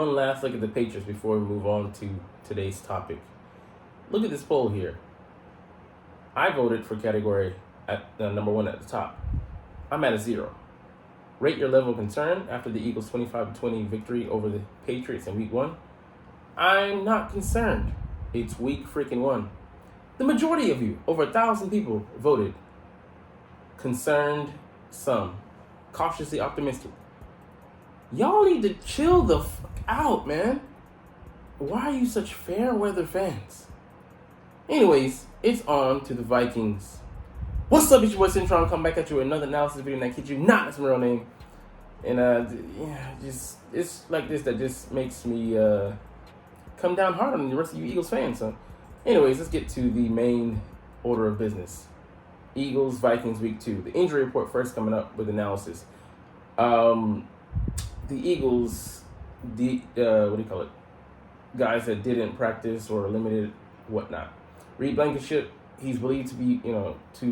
One last look at the Patriots before we move on to today's topic. Look at this poll here. I voted for category at number 1 at the top. I'm at a 0. Rate your level of concern after the Eagles' 25-20 victory over the Patriots in Week 1. I'm not concerned. It's Week freaking 1. The majority of you, over 1,000 people, voted concerned, some cautiously optimistic. Y'all need to chill the fuck out, man. Why are you such fair weather fans? Anyways, it's on to the Vikings. What's up, it's your boy Centron. Come back at you with another analysis video, and I kid you not, it's my real name. And it's like this that just makes me come down hard on the rest of you Eagles fans. So, anyways, let's get to the main order of business. Eagles, Vikings, Week 2. The injury report first coming up with analysis. The Eagles, guys that didn't practice or limited, whatnot. Reed Blankenship, he's believed to be, it's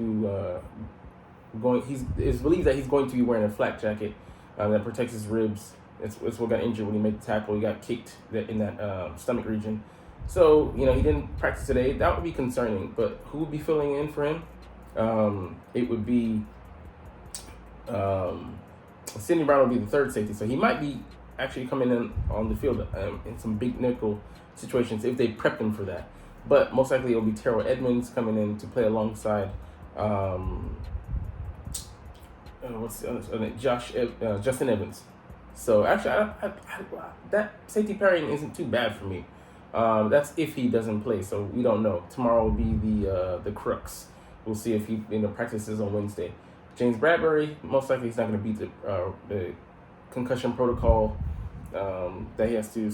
believed that he's going to be wearing a flak jacket that protects his ribs. It's what got injured when he made the tackle. He got kicked in that stomach region. So, he didn't practice today. That would be concerning. But who would be filling in for him? It would be Sidney Brown would be the third safety. So he might be actually coming in on the field in some big nickel situations if they prep him for that. But most likely it will be Terrell Edmonds coming in to play alongside Justin Evans. So actually, that safety pairing isn't too bad for me. That's if he doesn't play, so we don't know. Tomorrow will be the crux. We'll see if he practices on Wednesday. James Bradbury, most likely he's not going to beat the concussion protocol that he has to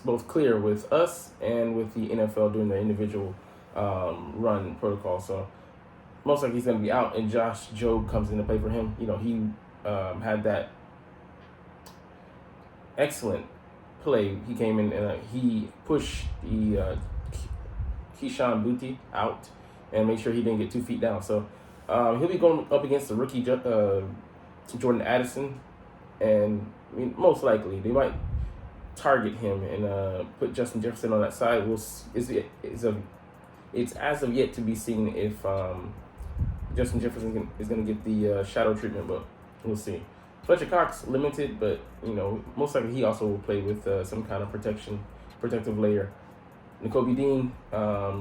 both clear with us and with the NFL doing their individual run protocol. So most likely he's going to be out, and Josh Jobe comes in to play for him. He had that excellent play. He came in and he pushed the Keyshawn Boutte out and made sure he didn't get 2 feet down. So he'll be going up against the rookie Jordan Addison, and most likely they might target him and put Justin Jefferson on that side. It's as of yet to be seen if Justin Jefferson is going to get the shadow treatment, but we'll see. Fletcher Cox limited, but most likely he also will play with some kind of protective layer. Nakobe Dean,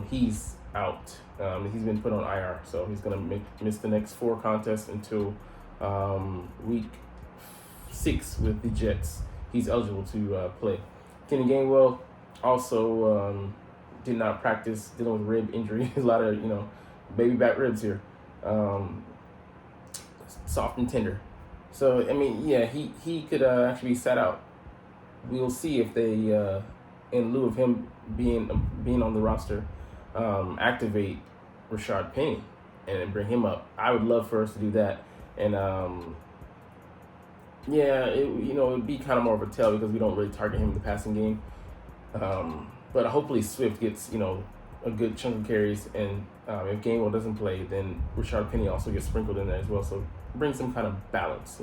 he's out. He's been put on IR, so he's going to miss the next 4 contests until week 6 with the Jets. He's eligible to play. Kenny Gainwell also did not practice, dealing with rib injury. A lot of baby back ribs here, soft and tender. So he could actually be sat out. We'll see if they, in lieu of him being on the roster, activate Rashard Penny and bring him up. I would love for us to do that, and it'd be kind of more of a tell because we don't really target him in the passing game. But hopefully Swift gets a good chunk of carries, and if Gainwell doesn't play, then Rashard Penny also gets sprinkled in there as well. So bring some kind of balance,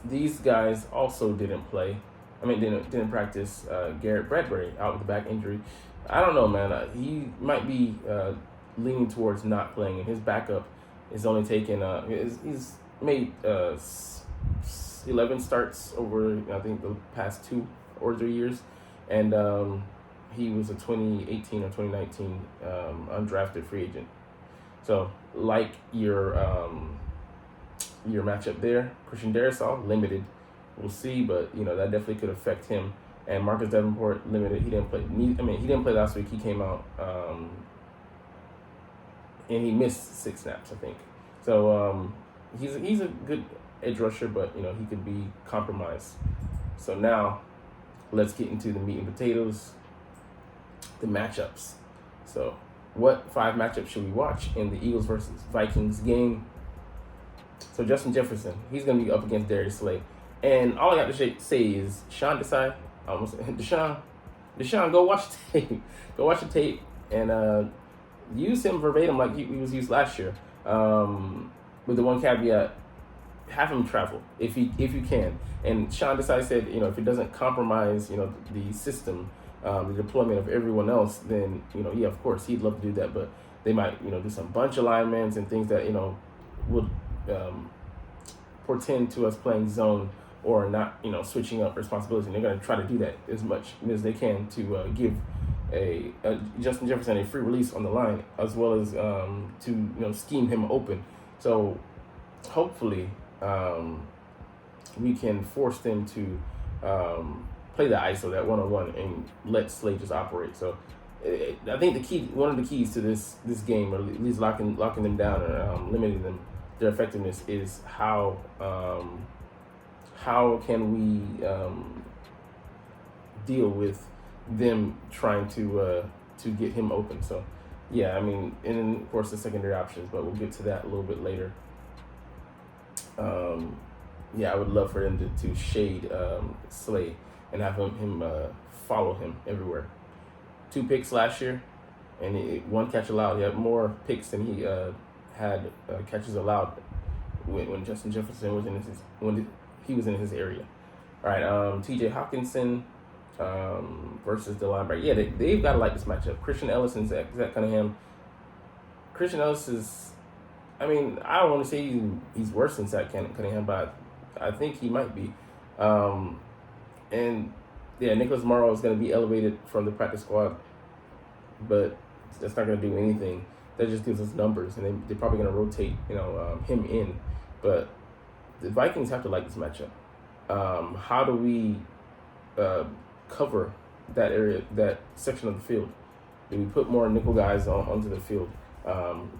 These guys also didn't play. Didn't practice. Garrett Bradbury out with a back injury. I don't know, man. He might be leaning towards not playing, and his backup is only taken. He's made 11 starts over, I think, the past 2 or 3 years, and he was a 2018 or 2019 undrafted free agent. So, like your matchup there, Christian Darrisaw limited. We'll see, but that definitely could affect him. And Marcus Davenport limited. He didn't play. He didn't play last week. He came out and he missed 6 snaps, I think. So he's a good edge rusher, but he could be compromised. So now let's get into the meat and potatoes, the matchups. So what 5 matchups should we watch in the Eagles versus Vikings game? So Justin Jefferson, he's going to be up against Darius Slay. And all I got to say is Deshaun, go watch the tape. Go watch the tape and use him verbatim like he was used last year. With the one caveat, have him travel if you can. And Sean Desai said, if it doesn't compromise, the system, the deployment of everyone else, then yeah, of course he'd love to do that. But they might do some bunch alignments and things that would portend to us playing zone or not, switching up responsibilities. And they're going to try to do that as much as they can to give a Justin Jefferson a free release on the line, as well as to scheme him open. So hopefully we can force them to play the ISO, that one-on-one, and let Slade just operate. So I think one of the keys to this game, or at least locking them down or limiting their effectiveness, is how can we deal with them trying to get him open. So yeah, I mean, and then of course the secondary options, but we'll get to that a little bit later. Yeah, I would love for them to shade Slade and have him follow him everywhere. 2 picks last year, and 1 catch allowed. He had more picks than he had catches allowed when Justin Jefferson was when he was in his area. All right, T.J. Hawkinson versus the linebacker. Yeah, they've got to like this matchup. Christian Ellis and Zach Cunningham. Christian Ellis is, I mean, I don't want to say he's worse than Zach Cunningham, but I think he might be. And yeah, Nicholas Morrow is going to be elevated from the practice squad, but that's not going to do anything. That just gives us numbers, and they're probably going to rotate, him in. But the Vikings have to like this matchup. How do we cover that area, that section of the field? Do we put more nickel guys onto the field?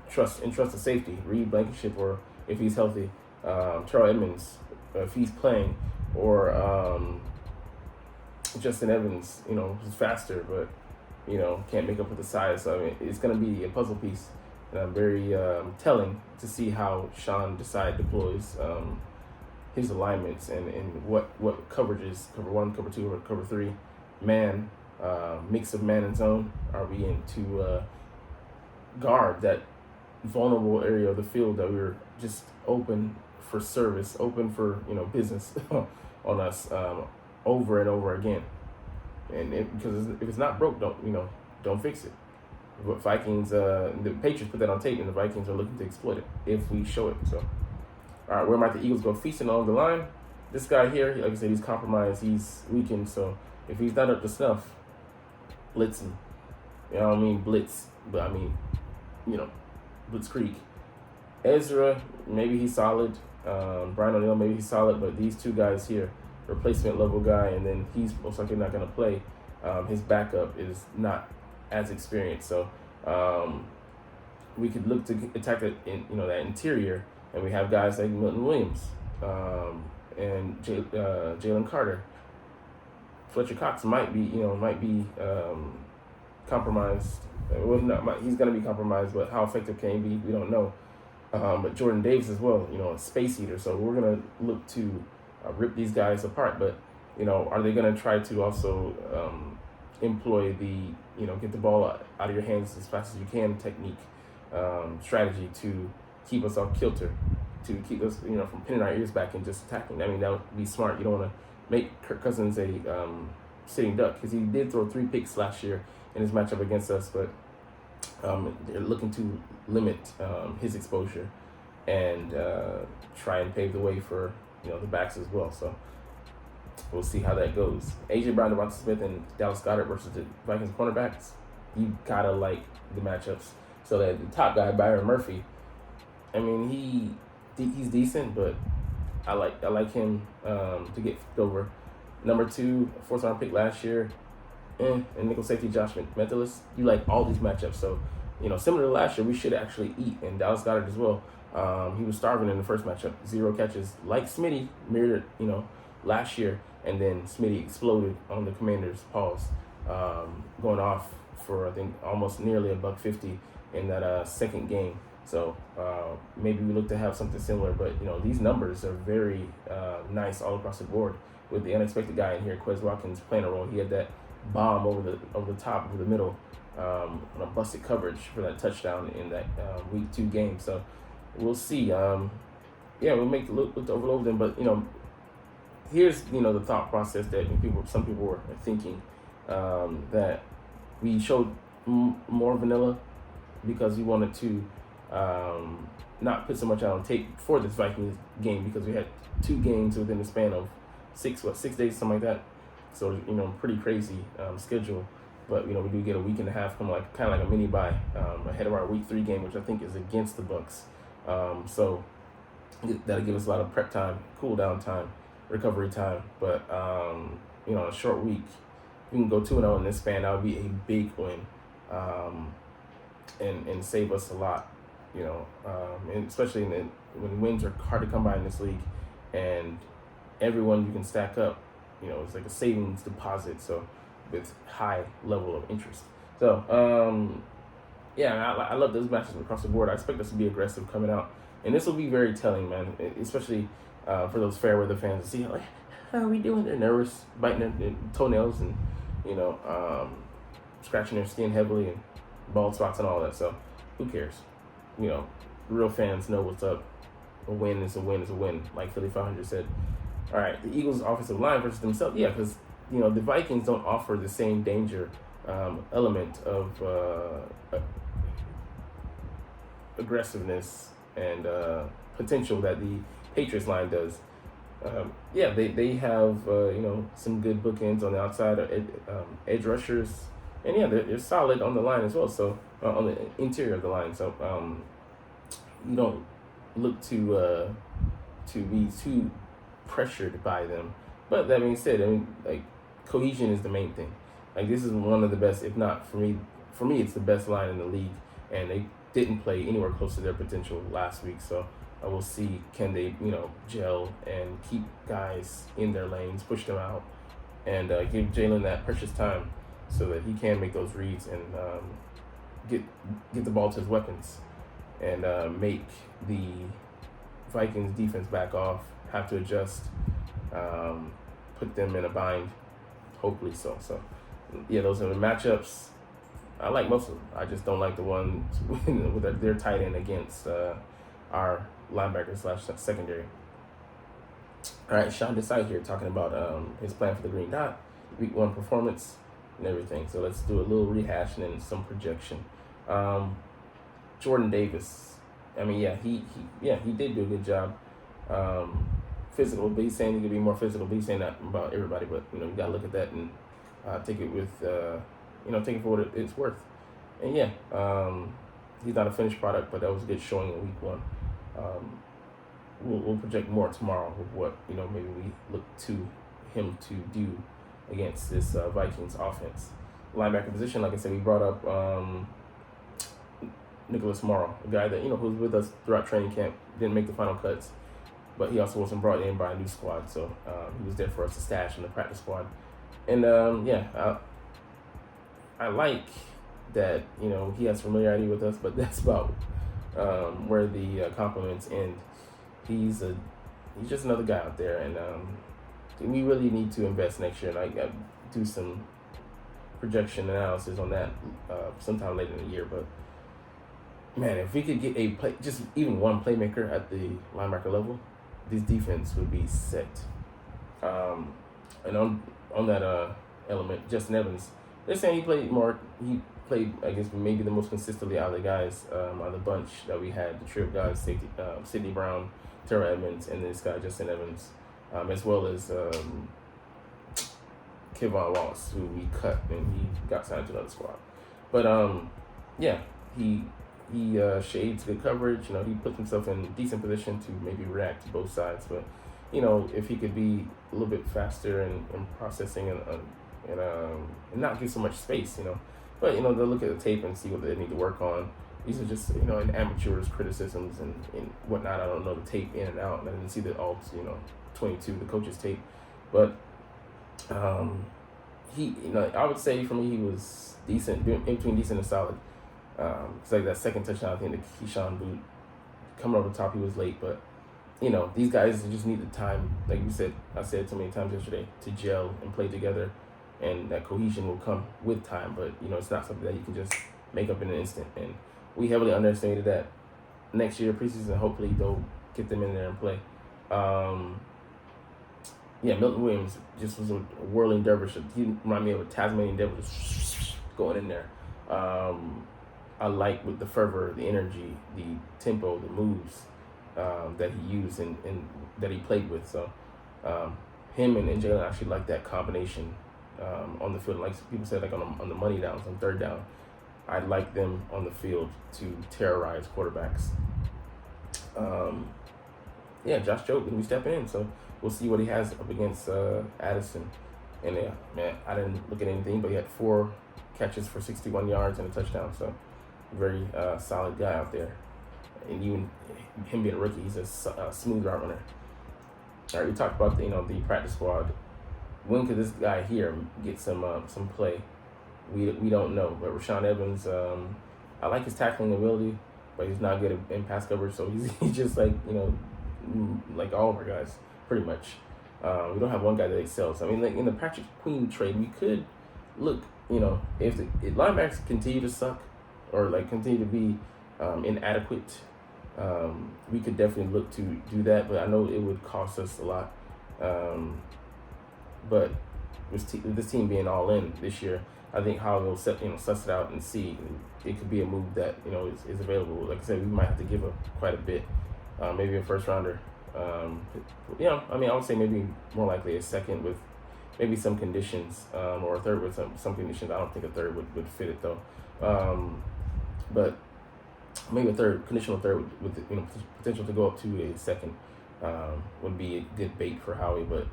Trust the safety, Reed Blankenship, or if he's healthy, Terrell Edmonds, if he's playing, or Justin Evans, who's faster, but can't make up for the size. So I mean, it's going to be a puzzle piece, and very telling to see how Sean Desai deploys his alignments and what coverages, cover 1, cover 2, or cover 3, man, mix of man and zone are we in to guard that vulnerable area of the field that we're just open for service, open for business on us over and over again. And because if it's not broke, don't fix it. But Vikings, the Patriots put that on tape, and the Vikings are looking to exploit it if we show it. So, all right, where might the Eagles go feasting along the line? This guy here, like I said, he's compromised, he's weakened. So if he's not up to snuff, blitz him. I don't mean blitz, but I mean, blitzkrieg. Ezra, maybe he's solid. Brian O'Neill, maybe he's solid, but these 2 guys here, replacement level guy, and then he's most likely not going to play. His backup is not as experienced, so we could look to attack it in that interior, and we have guys like Milton Williams and Jalen Carter. Fletcher Cox might be compromised. Well, he's going to be compromised, but how effective can he be? We don't know. But Jordan Davis as well, a space eater. So we're going to look to rip these guys apart. But, are they going to try to also employ the, get the ball out of your hands as fast as you can technique, strategy to keep us off kilter, to keep us, from pinning our ears back and just attacking? I mean, that would be smart. You don't want to make Kirk Cousins a sitting duck, because he did throw 3 picks last year in his matchup against us, but they're looking to limit his exposure and try and pave the way for the backs as well. So we'll see how that goes. AJ Brown, Devonta Smith, and Dallas Goedert versus the Vikings cornerbacks. You gotta like the matchups. So that the top guy, Byron Murphy, I mean he's decent, but I like him to get over. Number 2, 4th-round pick last year. And nickel safety Josh Metellus. You like all these matchups. So, similar to last year, we should actually eat. And Dallas Goedert as well. He was starving in the first matchup. 0 catches. Like Smitty, mirrored, last year. And then Smitty exploded on the Commanders' pause. Going off for, I think, almost nearly $150 in that second game. So, maybe we look to have something similar. But, these numbers are very nice all across the board. With the unexpected guy in here, Quez Watkins, playing a role. He had that bomb over the top, over the middle, on a busted coverage for that touchdown in that week 2 game. So we'll see. we'll make the look to overload them. But here's the thought process that some people were thinking, that we showed more vanilla because we wanted to not put so much out on tape for this Vikings game, because we had 2 games within the span of 6 days, something like that. So pretty crazy schedule. But we do get a week and a half, kind of like a mini bye ahead of our week 3 game, which I think is against the Bucks. So that'll give us a lot of prep time, cool down time, recovery time. But a short week, we can go 2-0 in this span. That would be a big win, and save us a lot. And especially when wins are hard to come by in this league, and everyone you can stack up, it's like a savings deposit. So with high level of interest. So I love those matches across the board. I expect us to be aggressive coming out, and this will be very telling, man. Especially for those fair weather fans to see how are we doing. They're nervous, biting their toenails, and scratching their skin heavily, and bald spots and all that. So who cares? Real fans know what's up. A win is a win is a win, like Philly 500 said. All right, the Eagles' offensive line versus themselves. Yeah, because the Vikings don't offer the same danger element of aggressiveness and potential that the Patriots line does. They have some good bookends on the outside, edge rushers, and they're solid on the line as well. So on the interior of the line. So you don't look to be too pressured by them. But that being said, cohesion is the main thing. This is one of the best, if not for me, it's the best line in the league, and they didn't play anywhere close to their potential last week. So I will see, can they, gel and keep guys in their lanes, push them out, and give Jalen that precious time so that he can make those reads and get the ball to his weapons, and make the Vikings defense back off, have to adjust, put them in a bind, hopefully so. So those are the matchups. I like most of them. I just don't like the ones with their tight end against our linebacker / secondary. All right, Sean Desai here talking about his plan for the Green Dot, week 1 performance and everything. So let's do a little rehash and then some projection. Jordan Davis. He did do a good job. Physical, but he's saying he could be more physical. But he's saying that about everybody. But you gotta look at that and take it with take it for what it's worth. And he's not a finished product, but that was a good showing in week 1. We'll project more tomorrow with what maybe we look to him to do against this Vikings offense. Linebacker position, like I said, we brought up Nicholas Morrow, a guy that who was with us throughout training camp, didn't make the final cuts, but he also wasn't brought in by a new squad, so he was there for us to stash in the practice squad. And I like that he has familiarity with us, but that's about where the compliments end. He's just another guy out there, and we really need to invest next year, and I do some projection analysis on that sometime later in the year. But man, if we could get just even one playmaker at the linebacker level, this defense would be set. And on that element, Justin Evans, they're saying he played, I guess, maybe the most consistently out of the guys out of the bunch that we had, the trio of guys, safety, Sidney Brown, Terrell Edmonds, and this guy, Justin Evans, as well as Kevon Wallace, who we cut and he got signed to another squad. But he shades good coverage. He puts himself in a decent position to maybe react to both sides. But if he could be a little bit faster in processing and not give so much space, But they'll look at the tape and see what they need to work on. These are just an amateur's criticisms and whatnot. I don't know the tape in and out, and I didn't see the alt 22, the coach's tape. But he, I would say for me he was decent, in between decent and solid. It's like that second touchdown, I think, the Keyshawn boot, coming over the top, he was late. But these guys just need the time, like you said, I said so many times yesterday, to gel and play together, and that cohesion will come with time. But it's not something that you can just make up in an instant. And we heavily underestimated that. Next year preseason, hopefully they'll get them in there and play. Yeah, Milton Williams just was a whirling dervish. He reminded me of a Tasmanian devil just going in there. I like with the fervor, the energy, the tempo, the moves that he used and that he played with. So him and Jalen actually like that combination on the field. Like people said, like on the money downs, on third down, I like them on the field to terrorize quarterbacks. Yeah, Josh Jobe will be stepping in, so we'll see what he has up against Addison. And yeah, man, I didn't look at anything, but he had 4 catches for 61 yards and a touchdown. So very solid guy out there. And even him being a rookie, he's a smooth route runner. All right, we talked about the practice squad. When could this guy here get some play? We don't know. But Rashaan Evans, I like his tackling ability, but he's not good in pass coverage. So he's just like like all of our guys, pretty much. We don't have one guy that excels. I mean, like in the Patrick Queen trade, we could look. If linebackers continue to suck or like continue to be inadequate, we could definitely look to do that. But I know it would cost us a lot. But with this team being all in this year, I think how they'll suss it out and see. It could be a move that is available. Like I said, we might have to give up quite a bit. Maybe a first rounder. I would say maybe more likely a second with maybe some conditions, or a third with some conditions. I don't think a third would fit it though. But maybe a conditional third with potential to go up to a second would be a good bait for Howie. But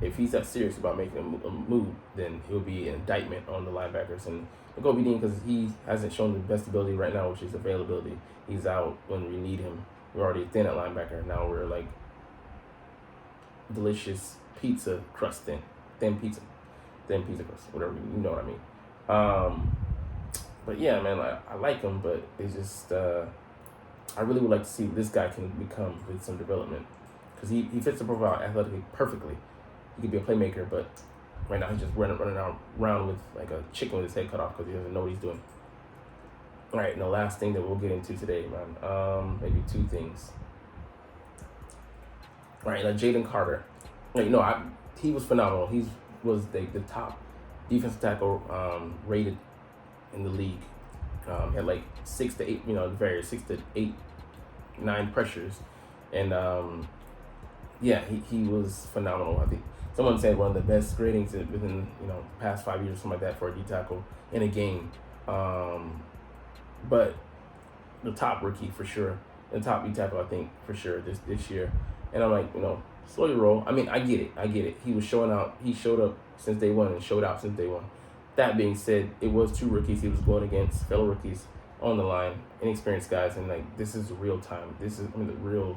if he's that serious about making a move, then it will be an indictment on the linebackers and Kobe Dean, because he hasn't shown the best ability right now, which is availability. He's out when we need him. We're already thin at linebacker. Now we're like delicious pizza crust thin pizza crust, whatever, you know what I mean. But yeah, man, I like him, but it's just I really would like to see what this guy can become with some development, because he fits the profile athletically perfectly. He could be a playmaker, but right now he's just running around with like a chicken with his head cut off because he doesn't know what he's doing. All right, and the last thing that we'll get into today, man, maybe 2 things. All right, Jalen Carter. He was phenomenal. He was the top defensive tackle rated in the league. Had like 6 to 8, various 6 to 8, 9 pressures, and he was phenomenal. I think someone said one of the best gradings within the past 5 years, something like that, for a D tackle in a game. But the top rookie for sure, the top D tackle I think for sure this year. And I'm like, slow your roll. I mean, I get it. He was showing out. He showed up since day one and showed out since day one. That being said, it was 2 rookies he was going against, fellow rookies on the line, inexperienced guys, and like this is real time. This is the real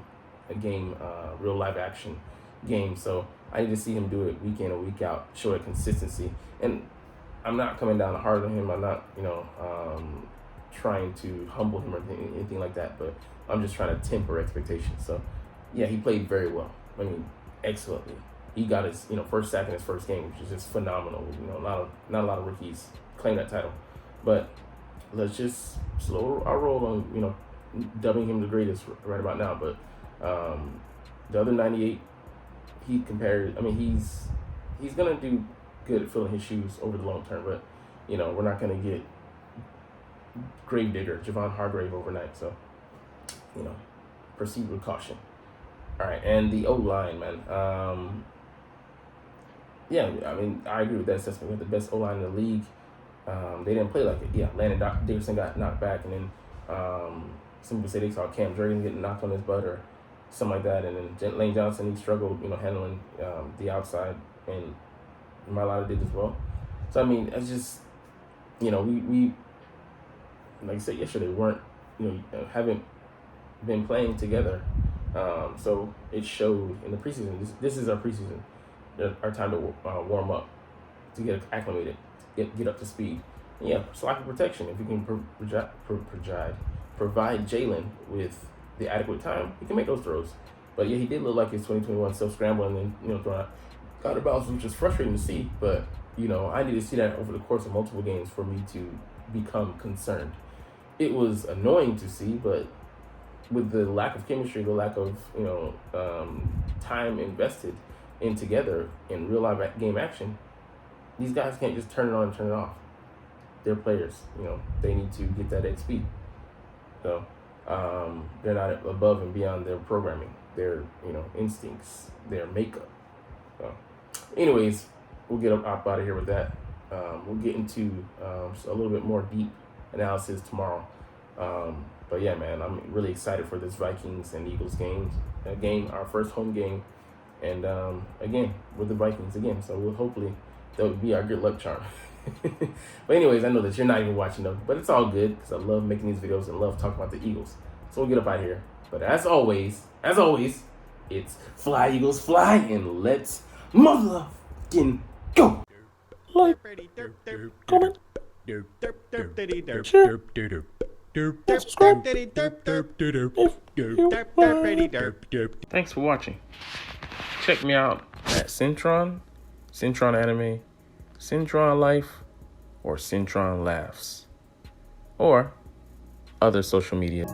game, real live action game. So I need to see him do it week in and week out, show it consistency. And I'm not coming down hard on him. I'm not trying to humble him or anything like that. But I'm just trying to temper expectations. So yeah, he played very well. I mean, excellently. He got his first sack in his first game, which is just phenomenal. Not a lot of rookies claim that title, but let's just slow our roll on dubbing him the greatest right about now. But the other 98, he compared. I mean, he's gonna do good at filling his shoes over the long term, but we're not gonna get Gravedigger, Javon Hargrave overnight. So proceed with caution. All right, and the O-line, man. I mean, I agree with that assessment. We have the best O-line in the league. They didn't play like it. Yeah, Landon Dickerson got knocked back, and then some people say they saw Cam Jordan getting knocked on his butt or something like that, and then Lane Johnson, he struggled, handling the outside, and Mailata did as well. So I mean, it's just, we like I said yesterday, haven't been playing together. So it showed in the preseason. This is our preseason, our time to warm up, to get acclimated, get up to speed. And yeah, so lack of protection. If you can provide Jalen with the adequate time, he can make those throws. But yeah, he did look like his 2021 self scrambling and throwing out of bounds, which is frustrating to see. But I need to see that over the course of multiple games for me to become concerned. It was annoying to see, but with the lack of chemistry, the lack of time invested in together in real life game action, these guys can't just turn it on and turn it off. They're players, they need to get that XP. So they're not above and beyond their programming, their instincts, their makeup. So, anyways, we'll get up out of here with that. We'll get into a little bit more deep analysis tomorrow. But yeah, man, I'm really excited for this Vikings and Eagles game, our first home game, and again with the Vikings again. So hopefully that would be our good luck charm. But anyways, I know that you're not even watching them, but it's all good because I love making these videos and love talking about the Eagles. So we'll get up out of here. But as always, it's fly Eagles fly, and let's motherfucking go. Like, comment, share, subscribe. Thanks for watching. Check me out at Centron Anime, Centron Life, or Centron Laughs, or other social media.